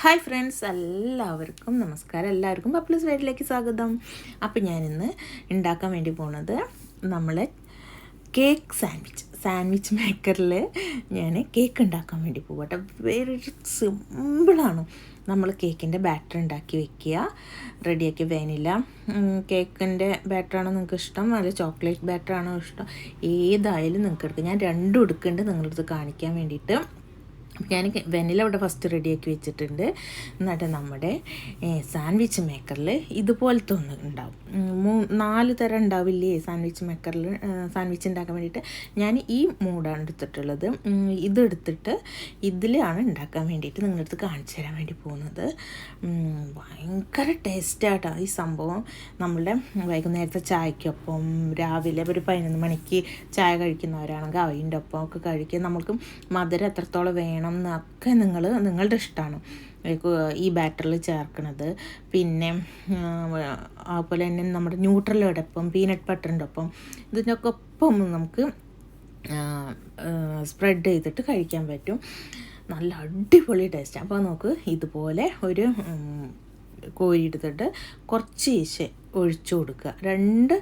Hi friends, എല്ലാവർക്കും നമസ്കാരം. എല്ലാവർക്കും പപ്ലൂസ് വീട്ടിലേക്ക് സ്വാഗതം. അപ്പോൾ ഞാനിന്ന് ഉണ്ടാക്കാൻ വേണ്ടി പോകുന്നത് നമ്മൾ കേക്ക് സാൻഡ്വിച്ച് മേക്കറിൽ ഞാൻ കേക്ക് ഉണ്ടാക്കാൻ വേണ്ടി പോകട്ടെ. വെരി സിമ്പിളാണ്. നമ്മൾ കേക്കിൻ്റെ ബാറ്റർ ഉണ്ടാക്കി വെക്കുക, റെഡിയാക്കി. വാനില കേക്കിൻ്റെ ബാറ്ററാണോ നിങ്ങൾക്ക് ഇഷ്ടം, അല്ല ചോക്ലേറ്റ് ബാറ്ററാണോ ഇഷ്ടം, ഏതായാലും നിങ്ങൾക്ക് എടുക്കുക. ഞാൻ രണ്ടും എടുക്കുന്നുണ്ട് നിങ്ങളടുത്ത് കാണിക്കാൻ വേണ്ടിയിട്ട്. ഞാൻ വെനില ഇവിടെ ഫസ്റ്റ് റെഡിയാക്കി വെച്ചിട്ടുണ്ട്. എന്നിട്ട് നമ്മുടെ സാൻഡ്വിച്ച് മേക്കറിൽ ഇതുപോലത്തെ ഒന്ന് ഉണ്ടാവും. 4 തരം ഉണ്ടാവില്ലേ സാൻഡ്വിച്ച് മേക്കറിൽ സാൻഡ്വിച്ച് ഉണ്ടാക്കാൻ വേണ്ടിയിട്ട്. ഞാൻ ഈ മൂടാണ് എടുത്തിട്ടുള്ളത്. ഇതെടുത്തിട്ട് ഇതിലാണ് ഉണ്ടാക്കാൻ വേണ്ടിയിട്ട് നിങ്ങളടുത്ത് കാണിച്ചു തരാൻ വേണ്ടി പോകുന്നത്. ഭയങ്കര ടേസ്റ്റാട്ടോ ഈ സംഭവം. നമ്മളുടെ വൈകുന്നേരത്തെ ചായക്കൊപ്പം, രാവിലെ ഒരു 11 മണിക്ക് ചായ കഴിക്കുന്നവരാണെങ്കിൽ അതിൻ്റെ ഒപ്പം ഒക്കെ കഴിക്കുക. നമ്മൾക്ക് മധുരം എത്രത്തോളം വേണം എന്നൊക്കെ നിങ്ങളുടെ ഇഷ്ടമാണ് ഈ ബാറ്ററിൽ ചേർക്കണത്. പിന്നെ അതുപോലെ തന്നെ നമ്മുടെ ന്യൂട്രലയുടെ ഒപ്പം, പീനട്ട് ബട്ടറിൻ്റെ ഒപ്പം, ഇതിനൊക്കെ ഒപ്പം നമുക്ക് സ്പ്രെഡ് ചെയ്തിട്ട് കഴിക്കാൻ പറ്റും. നല്ല അടിപൊളി ടേസ്റ്റ്. അപ്പോൾ നമുക്ക് ഇതുപോലെ ഒരു കോരി എടുത്തിട്ട് കുറച്ച് ഒഴിച്ചു കൊടുക്കുക. 2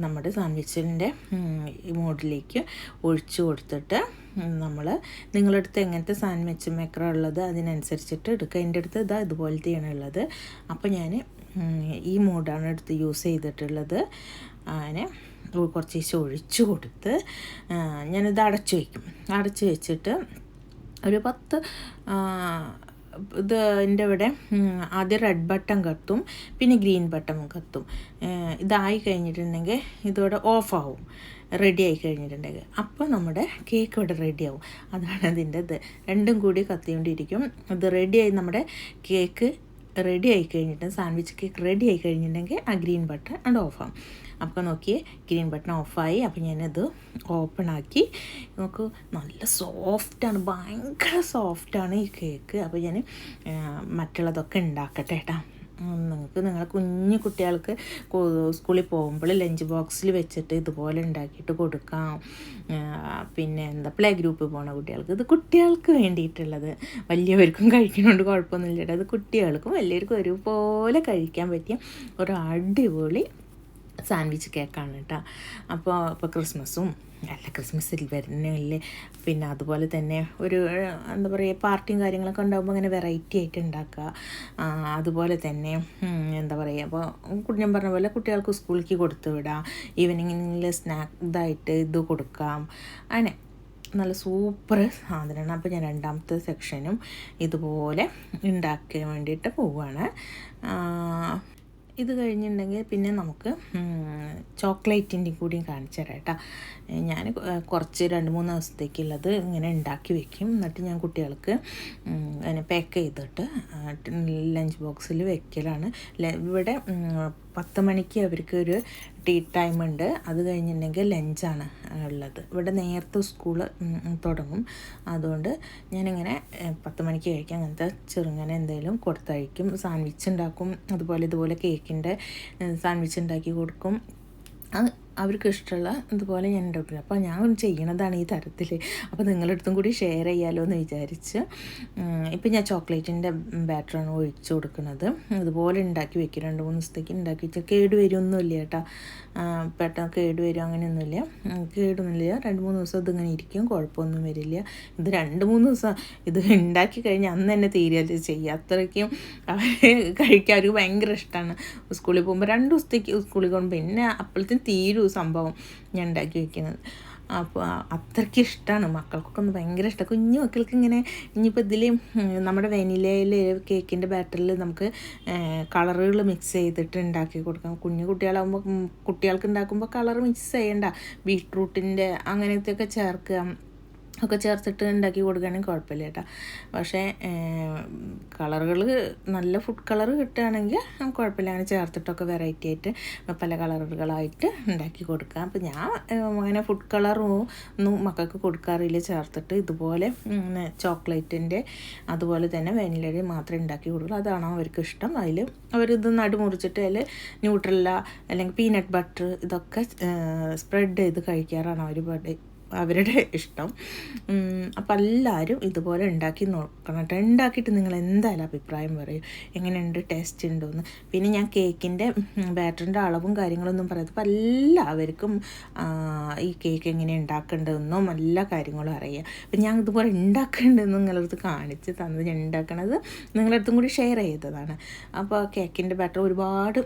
നമ്മുടെ സാൻഡ്വിച്ചിൻ്റെ മോഡിലേക്ക് ഒഴിച്ചു കൊടുത്തിട്ട് നിങ്ങളുടെ അടുത്ത് എങ്ങനത്തെ സാൻഡ്വിച്ച് മേക്കറാണ് ഉള്ളത് അതിനനുസരിച്ചിട്ട് എടുക്കുക. എൻ്റെ അടുത്ത് ഇതുപോലത്തെയാണ് ഉള്ളത്. അപ്പോൾ ഞാൻ ഈ മോഡാണ് എടുത്ത് യൂസ് ചെയ്തിട്ടുള്ളത്. അങ്ങനെ കുറച്ച് ഒഴിച്ചു കൊടുത്ത് ഞാനിത് അടച്ചു വയ്ക്കും. അടച്ചു വെച്ചിട്ട് ഒരു 10 എൻ്റെ ഇവിടെ ആദ്യം റെഡ് ബട്ടൺ കത്തും, പിന്നെ ഗ്രീൻ ബട്ടൺ കത്തും. ഇതായി കഴിഞ്ഞിട്ടുണ്ടെങ്കിൽ ഇതോടെ ഓഫാവും. റെഡി ആയി കഴിഞ്ഞിട്ടുണ്ടെങ്കിൽ അപ്പോൾ നമ്മുടെ കേക്ക് ഇവിടെ റെഡിയാവും. അതാണ് അതിൻ്റെ രണ്ടും കൂടി കത്തിക്കൊണ്ടിരിക്കും. ഇത് റെഡിയായി, നമ്മുടെ കേക്ക് റെഡി ആയി കഴിഞ്ഞിട്ട്, സാൻഡ്വിച്ച് കേക്ക് റെഡി ആയി കഴിഞ്ഞിട്ടുണ്ടെങ്കിൽ ആ ഗ്രീൻ ബട്ടൺ അത് ഓഫാവും. അപ്പോൾ നോക്കിയേ, ഗ്രീൻ ബട്ടൺ ഓഫായി. അപ്പോൾ ഞാനത് ഓപ്പണാക്കി. നമുക്ക് നല്ല സോഫ്റ്റാണ്, ഭയങ്കര സോഫ്റ്റാണ് ഈ കേക്ക്. അപ്പോൾ ഞാൻ മറ്റുള്ളതൊക്കെ ഉണ്ടാക്കട്ടെ കേട്ടോ. നിങ്ങളെ കുഞ്ഞു കുട്ടികൾക്ക് സ്കൂളിൽ പോകുമ്പോൾ ലഞ്ച് ബോക്സിൽ വെച്ചിട്ട് ഇതുപോലെ ഉണ്ടാക്കിയിട്ട് കൊടുക്കാം. പിന്നെ പ്ലേ ഗ്രൂപ്പിൽ പോകുന്ന കുട്ടികൾക്ക്, ഇത് കുട്ടികൾക്ക് വേണ്ടിയിട്ടുള്ളത്. വലിയവർക്കും കഴിക്കുന്നതുകൊണ്ട് കുഴപ്പമൊന്നുമില്ല. അത് കുട്ടികൾക്കും വലിയവർക്കും ഒരുപോലെ കഴിക്കാൻ പറ്റിയ ഒരു അടിപൊളി സാൻഡ്വിച്ച് കേക്കാണ് കേട്ടോ. അപ്പോൾ ക്രിസ്മസിൽ വരുന്നില്ലേ, പിന്നെ അതുപോലെ തന്നെ ഒരു എന്താ പറയുക, പാർട്ടിയും കാര്യങ്ങളൊക്കെ ഉണ്ടാകുമ്പോൾ അങ്ങനെ വെറൈറ്റി ആയിട്ട് ഉണ്ടാക്കുക. അതുപോലെ തന്നെ എന്താ പറയുക, അപ്പോൾ ഞാൻ പറഞ്ഞ പോലെ കുട്ടികൾക്ക് സ്കൂളിലേക്ക് കൊടുത്തു വിടാം. ഈവനിങ്ങിൽ സ്നാക്സായിട്ട് ഇത് കൊടുക്കാം. അങ്ങനെ നല്ല സൂപ്പർ സാധനമാണ്. അപ്പോൾ ഞാൻ രണ്ടാമത്തെ സെക്ഷനും ഇതുപോലെ ഉണ്ടാക്കാൻ വേണ്ടിയിട്ട് പോവുകയാണ്. ഇത് കഴിഞ്ഞിട്ടുണ്ടെങ്കിൽ പിന്നെ നമുക്ക് ചോക്ലേറ്റിൻ്റെ കൂടിയും കാണിച്ചു തരാം കേട്ടോ. ഞാൻ കുറച്ച് 2-3 ദിവസത്തേക്കുള്ളത് ഇങ്ങനെ ഉണ്ടാക്കി വെക്കും. എന്നിട്ട് ഞാൻ കുട്ടികൾക്ക് അതിനെ പാക്ക് ചെയ്തിട്ട് ലഞ്ച് ബോക്സിൽ വെക്കലാണ്. ഇവിടെ 10 മണിക്ക് അവർക്ക് ഒരു ടീ ടൈം ഉണ്ട്. അത് കഴിഞ്ഞിട്ടുണ്ടെങ്കിൽ ലഞ്ചാണ് ഉള്ളത്. ഇവിടെ നേരത്തെ സ്കൂള് തുടങ്ങും. അതുകൊണ്ട് ഞാനിങ്ങനെ 10 മണിക്ക് കഴിക്കാൻ അങ്ങനത്തെ ചെറുങ്ങനെ എന്തെങ്കിലും കൊടുത്തയക്കും. സാൻഡ്വിച്ച് ഉണ്ടാക്കും. ഇതുപോലെ കേക്കിൻ്റെ സാൻഡ്വിച്ച് ഉണ്ടാക്കി കൊടുക്കും. അവർക്ക് ഇഷ്ടമുള്ള ഇതുപോലെ ഞാൻ ഉണ്ടാക്കില്ല. അപ്പോൾ ഞാൻ ചെയ്യണതാണ് ഈ തരത്തിൽ. അപ്പോൾ നിങ്ങളടുത്തും കൂടി ഷെയർ ചെയ്യാമല്ലോ എന്ന് വിചാരിച്ച് ഇപ്പം ഞാൻ ചോക്ലേറ്റിൻ്റെ ബാറ്ററാണ് ഒഴിച്ചു കൊടുക്കുന്നത്. ഇതുപോലെ ഉണ്ടാക്കി വെക്കും. 2-3 ദിവസത്തേക്ക് ഉണ്ടാക്കി വെച്ചാൽ കേടുവരുമൊന്നുമില്ല കേട്ടോ. പെട്ടെന്ന് കേടുവരും അങ്ങനെയൊന്നുമില്ല, കേടൊന്നുമില്ല. 2-3 ദിവസം ഇതിങ്ങനെ ഇരിക്കും, കുഴപ്പമൊന്നും വരില്ല. ഇത് 2-3 ദിവസം ഇത് ഉണ്ടാക്കി കഴിഞ്ഞാൽ അന്ന് തന്നെ തീരുകയല്ലേ ചെയ്യുക. അത്രയ്ക്കും അവർ കഴിക്കാൻ അവർക്ക് ഭയങ്കര ഇഷ്ടമാണ്. സ്കൂളിൽ പോകുമ്പോൾ 2 ദിവസത്തേക്ക് സ്കൂളിൽ പോകുമ്പോൾ പിന്നെ അപ്പോഴത്തേക്കും തീരും സംഭവം ഞാൻ ഉണ്ടാക്കി വയ്ക്കുന്നത്. അപ്പോൾ അത്രയ്ക്ക് ഇഷ്ടമാണ് മക്കൾക്കൊക്കെ. ഒന്ന് ഭയങ്കര ഇഷ്ടമാണ്. കുഞ്ഞു മക്കൾക്ക് ഇങ്ങനെ ഇനിയിപ്പോൾ ഇതിൽ നമ്മുടെ വെനിലയിൽ കേക്കിൻ്റെ ബാറ്ററിൽ നമുക്ക് കളറുകൾ മിക്സ് ചെയ്തിട്ട് ഉണ്ടാക്കി കൊടുക്കാം. കുഞ്ഞു കുട്ടികളാകുമ്പോൾ കുട്ടികൾക്ക് ഉണ്ടാക്കുമ്പോൾ കളർ മിക്സ് ചെയ്യണ്ട, ബീട്രൂട്ടിൻ്റെ അങ്ങനത്തെയൊക്കെ ഒക്കെ ചേർത്തിട്ട് ഉണ്ടാക്കി കൊടുക്കുകയാണെങ്കിൽ കുഴപ്പമില്ല കേട്ടോ. പക്ഷേ കളറുകൾ നല്ല ഫുഡ് കളർ കിട്ടുകയാണെങ്കിൽ കുഴപ്പമില്ല. അങ്ങനെ ചേർത്തിട്ടൊക്കെ വെറൈറ്റി ആയിട്ട് പല കളറുകളായിട്ട് ഉണ്ടാക്കി കൊടുക്കാം. അപ്പോൾ ഞാൻ അങ്ങനെ ഫുഡ് കളറൊന്നും മക്കൾക്ക് കൊടുക്കാറില്ല ചേർത്തിട്ട്. ഇതുപോലെ ചോക്ലേറ്റിൻ്റെ അതുപോലെ തന്നെ വെനിലയുടെ മാത്രമേ ഉണ്ടാക്കി കൊടുക്കുള്ളൂ. അതാണോ അവർക്ക് ഇഷ്ടം. അതിൽ അവരിത് മുറിച്ചിട്ട് അതിൽ ന്യൂട്രല്ല അല്ലെങ്കിൽ പീനട്ട് ബട്ടർ ഇതൊക്കെ സ്പ്രെഡ് ചെയ്ത് കഴിക്കാറാണ് അവരുടെ ഇഷ്ടം. അപ്പോൾ എല്ലാവരും ഇതുപോലെ ഉണ്ടാക്കി നോക്കണം കേട്ടോ. ഉണ്ടാക്കിയിട്ട് നിങ്ങൾ എന്തായാലും അഭിപ്രായം പറയും, എങ്ങനെയുണ്ട്, ടേസ്റ്റ് ഉണ്ടോയെന്ന്. പിന്നെ ഞാൻ കേക്കിൻ്റെ ബാറ്ററിൻ്റെ അളവും കാര്യങ്ങളൊന്നും പറയാം. അപ്പോൾ എല്ലാവർക്കും ഈ കേക്ക് എങ്ങനെ ഉണ്ടാക്കേണ്ടതെന്നും എല്ലാ കാര്യങ്ങളും അറിയാം. അപ്പം ഞാൻ ഇതുപോലെ ഉണ്ടാക്കേണ്ടതെന്ന് നിങ്ങളടുത്ത് കാണിച്ച് തന്നത്, ഞാൻ ഉണ്ടാക്കണത് നിങ്ങളുടെ അടുത്തും കൂടി ഷെയർ ചെയ്തതാണ്. അപ്പോൾ കേക്കിൻ്റെ ബാറ്റർ ഒരുപാട്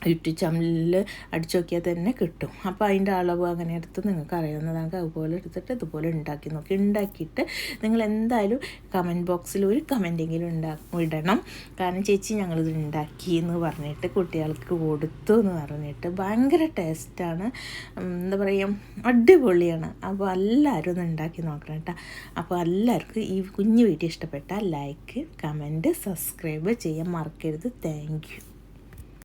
യൂട്യൂബ് ചാനലിൽ അടിച്ചു നോക്കിയാൽ തന്നെ കിട്ടും. അപ്പോൾ അതിൻ്റെ അളവ് അങ്ങനെ എടുത്ത് നിങ്ങൾക്ക് അറിയാവുന്നതാണ്. അതുപോലെ എടുത്തിട്ട് ഇതുപോലെ ഉണ്ടാക്കി നോക്കി. ഉണ്ടാക്കിയിട്ട് നിങ്ങൾ എന്തായാലും കമൻറ്റ് ബോക്സിൽ ഒരു കമൻറ്റെങ്കിലും ഇടണം. കാരണം ചേച്ചി ഞങ്ങളിത് ഉണ്ടാക്കി എന്ന് പറഞ്ഞിട്ട് കുട്ടികൾക്ക് കൊടുത്തു എന്ന് പറഞ്ഞിട്ട് ഭയങ്കര ടേസ്റ്റാണ്, എന്താ പറയുക, അടിപൊളിയാണ്. അപ്പോൾ എല്ലാവരും ഒന്ന് ഉണ്ടാക്കി നോക്കണം കേട്ടോ. അപ്പോൾ എല്ലാവർക്കും ഈ കുഞ്ഞു വീഡിയോ ഇഷ്ടപ്പെട്ടാൽ ലൈക്ക്, കമൻറ്റ്, സബ്സ്ക്രൈബ് ചെയ്യാൻ മറക്കരുത്. Thank you.